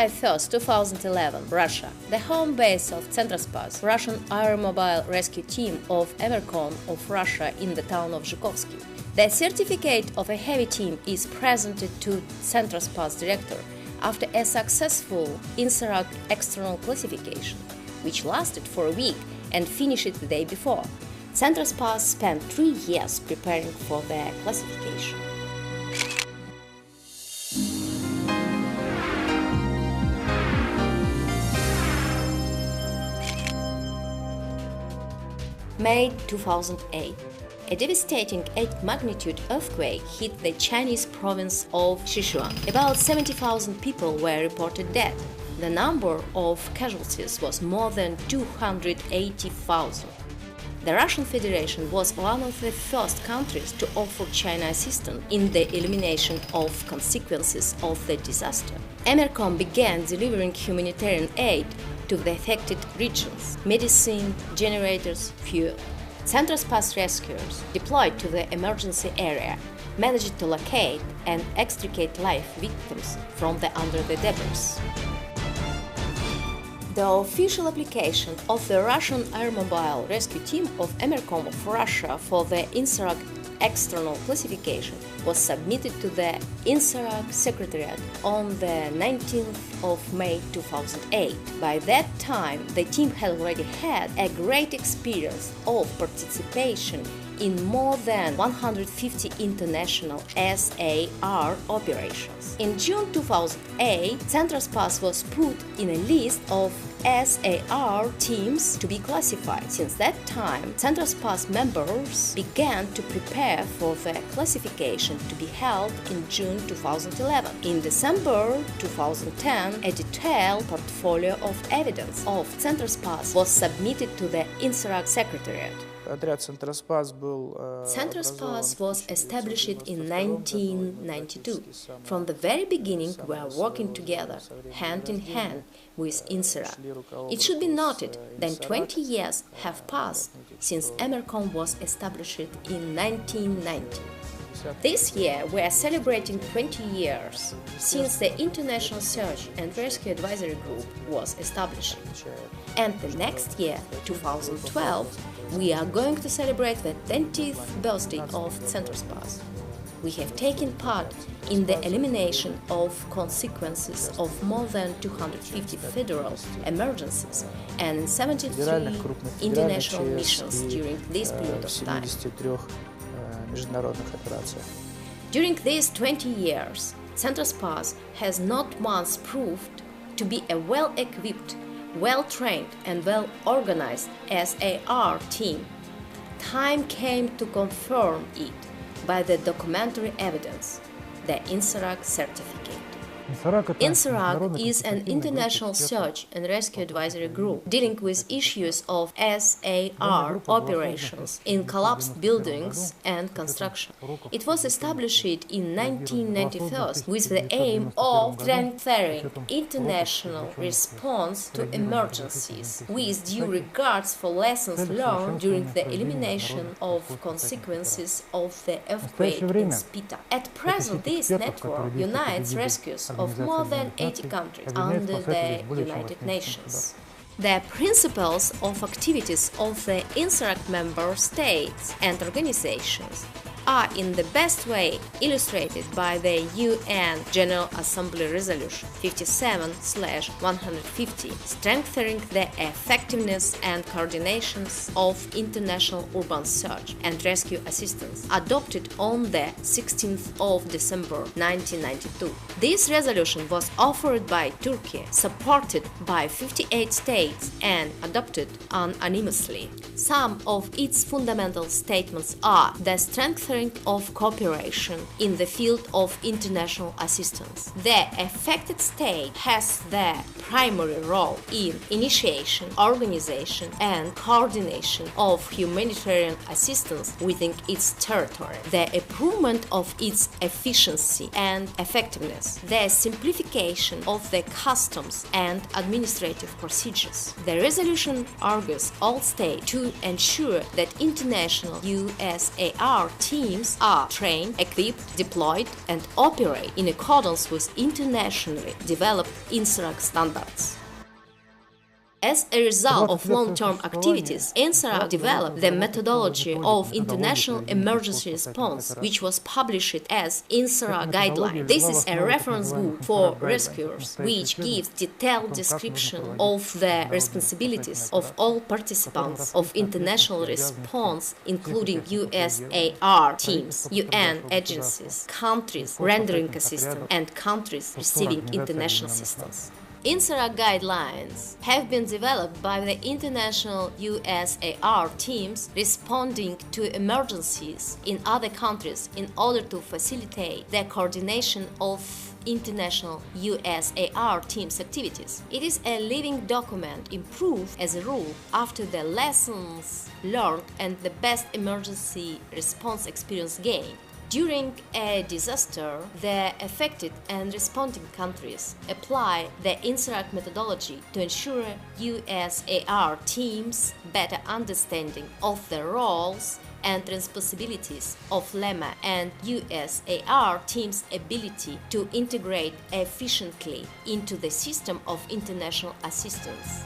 July 1, 2011, Russia. The home base of Centrospas, Russian aeromobile rescue team of Emercom of Russia in the town of Zhukovsky. The certificate of a heavy team is presented to Centrospas director after a successful Insarag external classification, which lasted for a week and finished the day before. Centrospas spent 3 years preparing for the classification. May 2008. A devastating 8-magnitude earthquake hit the Chinese province of Sichuan. About 70,000 people were reported dead. The number of casualties was more than 280,000. The Russian Federation was one of the first countries to offer China assistance in the elimination of consequences of the disaster. Emercom began delivering humanitarian aid to the affected regions: medicine, generators, fuel. Centrospas rescuers, deployed to the emergency area, managed to locate and extricate live victims from under the debris. The official application of the Russian aeromobile rescue team of Emercom of Russia for the Insarag external classification was submitted to the Insarag Secretariat on the 19th of May 2008. By that time, the team had already had a great experience of participation in more than 150 international SAR operations. In June 2008, Centrospas was put in a list of SAR teams to be classified. Since that time, Centrospas members began to prepare for the classification to be held in June 2011. In December 2010, a detailed portfolio of evidence of Centrospas was submitted to the Insarag Secretariat. Centrospas was established in 1992. From the very beginning, we are working together, hand in hand, with Insarag. It should be noted that 20 years have passed since Emercom was established in 1990. This year, we are celebrating 20 years since the International Search and Rescue Advisory Group was established. And the next year, 2012, we are going to celebrate the 20th birthday of Centrospas. We have taken part in the elimination of consequences of more than 250 federal emergencies and 73 international missions during this period of time. During these 20 years, Centrospas has not once proved to be a well-equipped, well-trained and well-organized SAR team. Time came to confirm it by the documentary evidence, the Insarag certificate. Insarag is an international search and rescue advisory group dealing with issues of SAR operations in collapsed buildings and construction. It was established in 1991 with the aim of strengthening international response to emergencies, with due regards for lessons learned during the elimination of consequences of the earthquake in Spita. At present, this network unites rescues of more than 80 countries under the United Nations. The principles of activities of the Insarag member states and organizations are in the best way illustrated by the UN General Assembly Resolution 57/150, strengthening the effectiveness and coordination of international urban search and rescue assistance, adopted on the 16th of December 1992. This resolution was offered by Turkey, supported by 58 states and adopted unanimously. Some of its fundamental statements are the strengthening of cooperation in the field of international assistance. The affected state has the primary role in initiation, organization and coordination of humanitarian assistance within its territory, the improvement of its efficiency and effectiveness, the simplification of the customs and administrative procedures. The resolution urges all states to ensure that international USAR teams teams are trained, equipped, deployed, and operate in accordance with internationally developed Insarag standards. As a result of long-term activities, Insarag developed the methodology of international emergency response, which was published as Insarag Guideline. This is a reference book for rescuers, which gives detailed description of the responsibilities of all participants of international response, including USAR teams, UN agencies, countries rendering assistance, and countries receiving international assistance. Insarag guidelines have been developed by the international USAR teams responding to emergencies in other countries in order to facilitate the coordination of international USAR teams' activities. It is a living document improved as a rule after the lessons learned and the best emergency response experience gained. During a disaster, the affected and responding countries apply the Insarag methodology to ensure USAR teams' better understanding of the roles and responsibilities of LEMA and USAR teams' ability to integrate efficiently into the system of international assistance.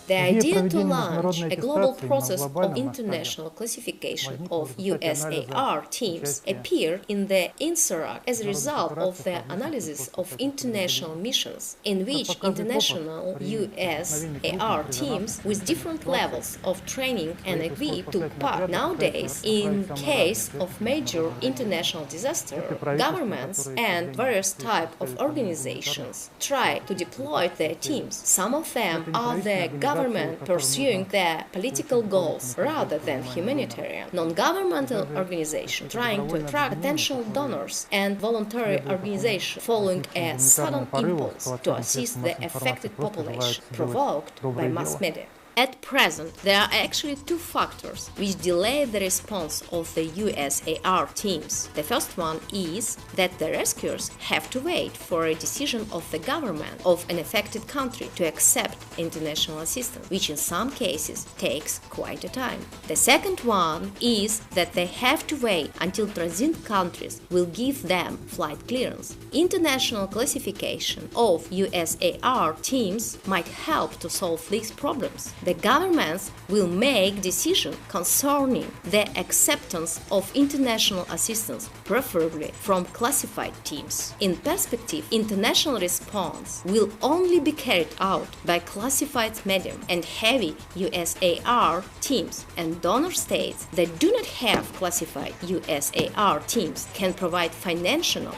The idea to launch a global process of international classification of USAR teams appeared in the Insarag as a result of the analysis of international missions in which international USAR teams with different levels of training and equipment took part. Nowadays, in case of major international disaster, governments and various types of organizations try to deploy their teams. Some of them are the government pursuing their political goals rather than humanitarian, non-governmental organizations trying to attract potential donors, and voluntary organizations following a sudden impulse to assist the affected population provoked by mass media. At present, there are actually two factors which delay the response of the USAR teams. The first one is that the rescuers have to wait for a decision of the government of an affected country to accept international assistance, which in some cases takes quite a time. The second one is that they have to wait until transit countries will give them flight clearance. International classification of USAR teams might help to solve these problems. The governments will make decisions concerning the acceptance of international assistance, preferably from classified teams. In perspective, international response will only be carried out by classified medium and heavy USAR teams, and donor states that do not have classified USAR teams can provide financial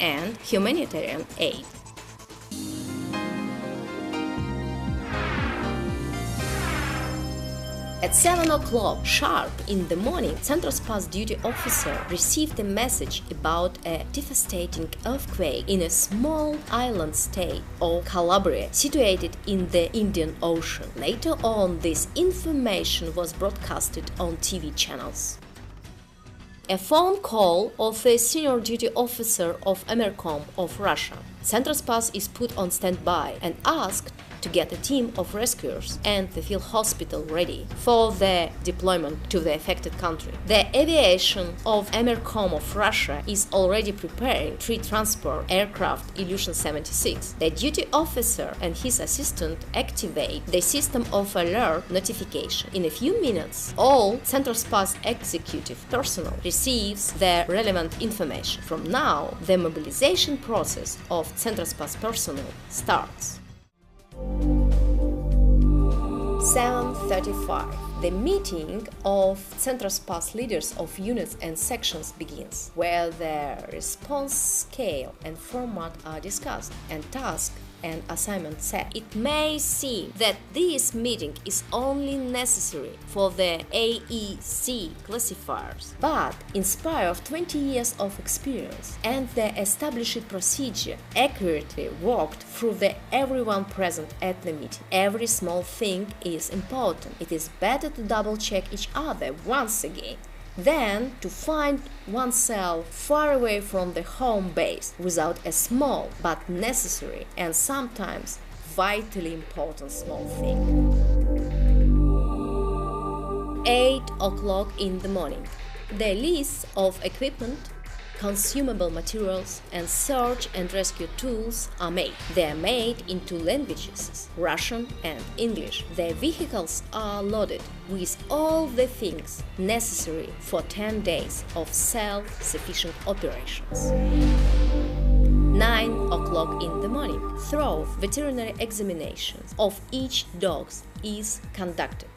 and humanitarian aid. At 7 o'clock sharp in the morning, Central Spas duty officer received a message about a devastating earthquake in a small island state of Calabria, situated in the Indian Ocean. Later on, this information was broadcasted on TV channels. A phone call of a senior duty officer of Emercom of Russia. Central Spas is put on standby and asked to get a team of rescuers and the field hospital ready for the deployment to the affected country. The aviation of Emercom of Russia is already preparing three transport aircraft Ilyushin-76. The duty officer and his assistant activate the system of alert notification. In a few minutes, all Central Spas executive personnel receives the relevant information. From now, the mobilization process of Central Spas personnel starts. 7:35. The meeting of Central Spas leaders of units and sections begins, where the response scale and format are discussed and tasks and assignment set. It may seem that this meeting is only necessary for the AEC classifiers, but in spite of 20 years of experience and the established procedure accurately worked through everyone present at the meeting, every small thing is important. It is better to double-check each other once again than to find oneself far away from the home base without a small but necessary and sometimes vitally important small thing. 8 o'clock in the morning. The list of equipment, consumable materials, and search and rescue tools are made. They are made in two languages, Russian and English. The vehicles are loaded with all the things necessary for 10 days of self-sufficient operations. 9 o'clock in the morning. Thorough veterinary examinations of each dog is conducted.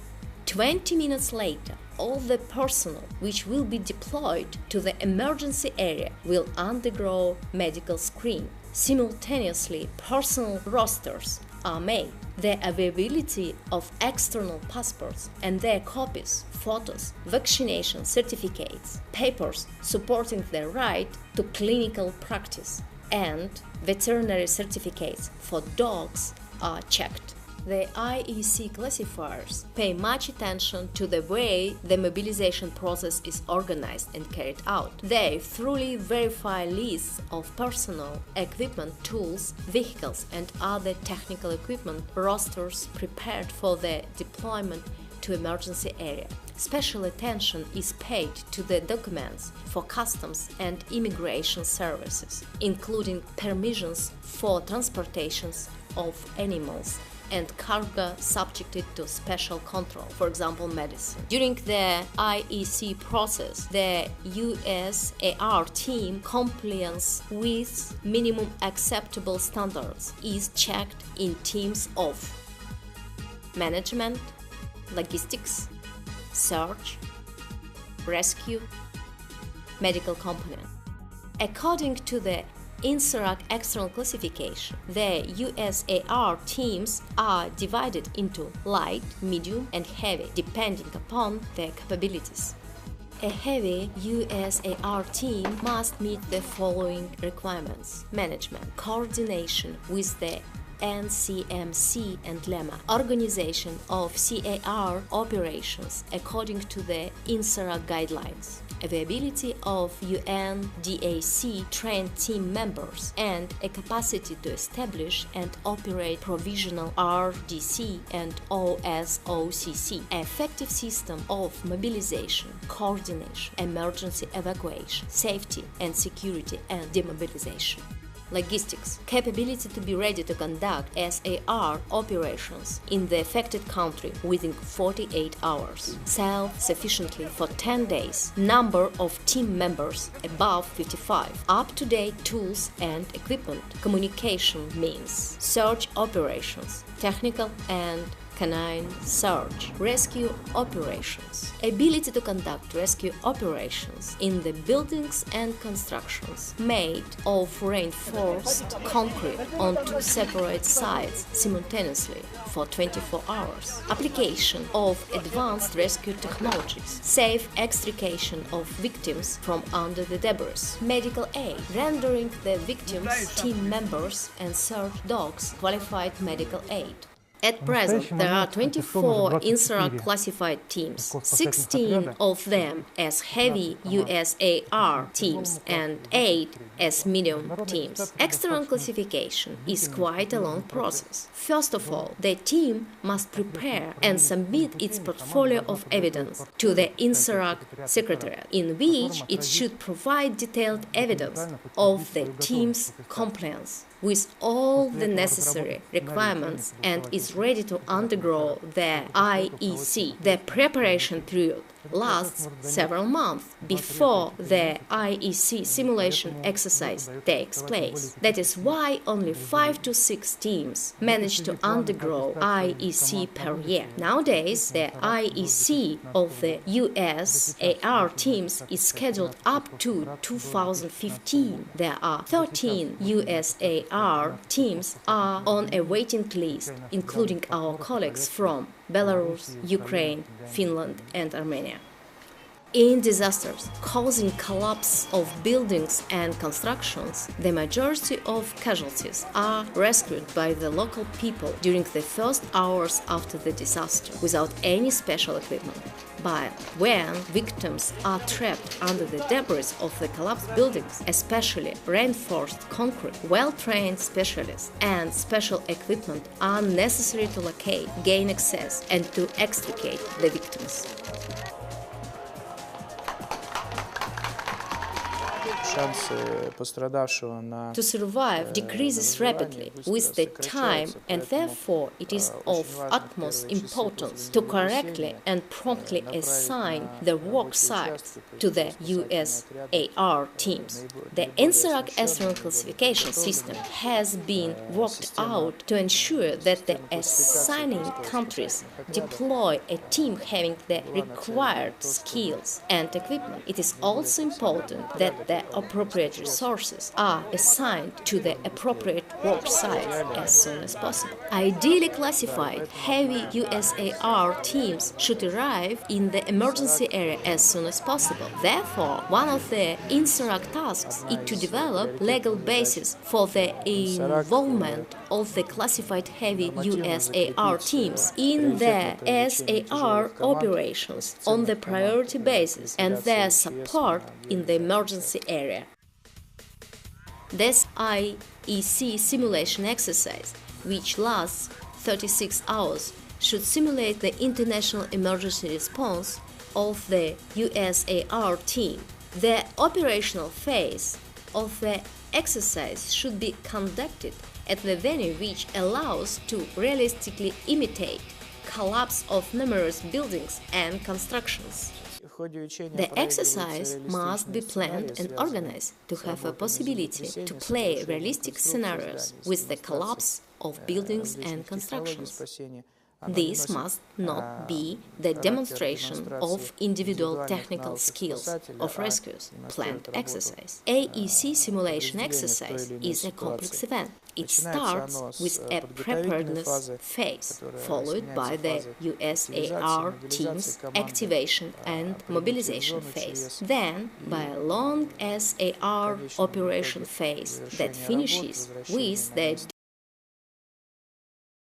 20 minutes later, all the personnel which will be deployed to the emergency area will undergo medical screening. Simultaneously, personnel rosters are made. The availability of external passports and their copies, photos, vaccination certificates, papers supporting their right to clinical practice, and veterinary certificates for dogs are checked. The IEC classifiers pay much attention to the way the mobilization process is organized and carried out. They thoroughly verify lists of personnel, equipment, tools, vehicles, and other technical equipment rosters prepared for the deployment to emergency area. Special attention is paid to the documents for customs and immigration services, including permissions for transportations of animals and cargo subjected to special control, for example, medicine. During the IEC process, the USAR team compliance with minimum acceptable standards is checked in teams of management, logistics, search, rescue, medical component. According to the Insarag external classification, the USAR teams are divided into light, medium, and heavy, depending upon their capabilities. A heavy USAR team must meet the following requirements: management, coordination with the NCMC and LEMA, organization of CAR operations according to the Insarag guidelines, availability of UNDAC trained team members, and a capacity to establish and operate provisional RDC and OSOCC, effective system of mobilization, coordination, emergency evacuation, safety and security, and demobilization. Logistics, capability to be ready to conduct SAR operations in the affected country within 48 hours, self-sufficiently for 10 days, number of team members above 55, up-to-date tools and equipment, communication means, search operations, technical and canine search, rescue operations, ability to conduct rescue operations in the buildings and constructions made of reinforced concrete on two separate sites simultaneously for 24 hours, application of advanced rescue technologies, safe extrication of victims from under the debris, medical aid, rendering the victims, team members and search dogs qualified medical aid. At present, there are 24 Insarag classified teams, 16 of them as heavy USAR teams and 8 as medium teams. External classification is quite a long process. First of all, the team must prepare and submit its portfolio of evidence to the Insarag Secretariat, in which it should provide detailed evidence of the team's compliance with all the necessary requirements and is ready to undergo the IEC. The preparation period lasts several months before the IEC simulation exercise takes place. That is why only 5 to 6 teams manage to undergo IEC per year. Nowadays, the IEC of the USAR teams is scheduled up to 2015. There are 13 USAR teams are on a waiting list, including our colleagues from Belarus, Ukraine, Finland, and Armenia. In disasters causing collapse of buildings and constructions, the majority of casualties are rescued by the local people during the first hours after the disaster, without any special equipment. But when victims are trapped under the debris of the collapsed buildings, especially reinforced concrete, well-trained specialists and special equipment are necessary to locate, gain access, and to extricate the victims. To survive decreases rapidly with the time, and therefore it is of utmost importance to correctly and promptly assign the work sites to the USAR teams. The Insarag astronomical classification system has been worked out to ensure that the assigning countries deploy a team having the required skills and equipment. It is also important that the appropriate resources are assigned to the appropriate work sites as soon as possible. Ideally classified heavy USAR teams should arrive in the emergency area as soon as possible. Therefore, one of the Insarag tasks is to develop legal basis for the involvement of the classified heavy USAR teams in the SAR operations on the priority basis and their support in the emergency area. This IEC simulation exercise, which lasts 36 hours, should simulate the international emergency response of the USAR team. The operational phase of the exercise should be conducted at the venue which allows to realistically imitate collapse of numerous buildings and constructions. The exercise must be planned and organized to have a possibility to play realistic scenarios with the collapse of buildings and constructions. This must not be the demonstration of individual technical skills of rescuers. Planned exercise. AEC simulation exercise is a complex event. It starts with a preparedness phase, followed by the USAR team's activation and mobilization phase, then by a long SAR operation phase that finishes with the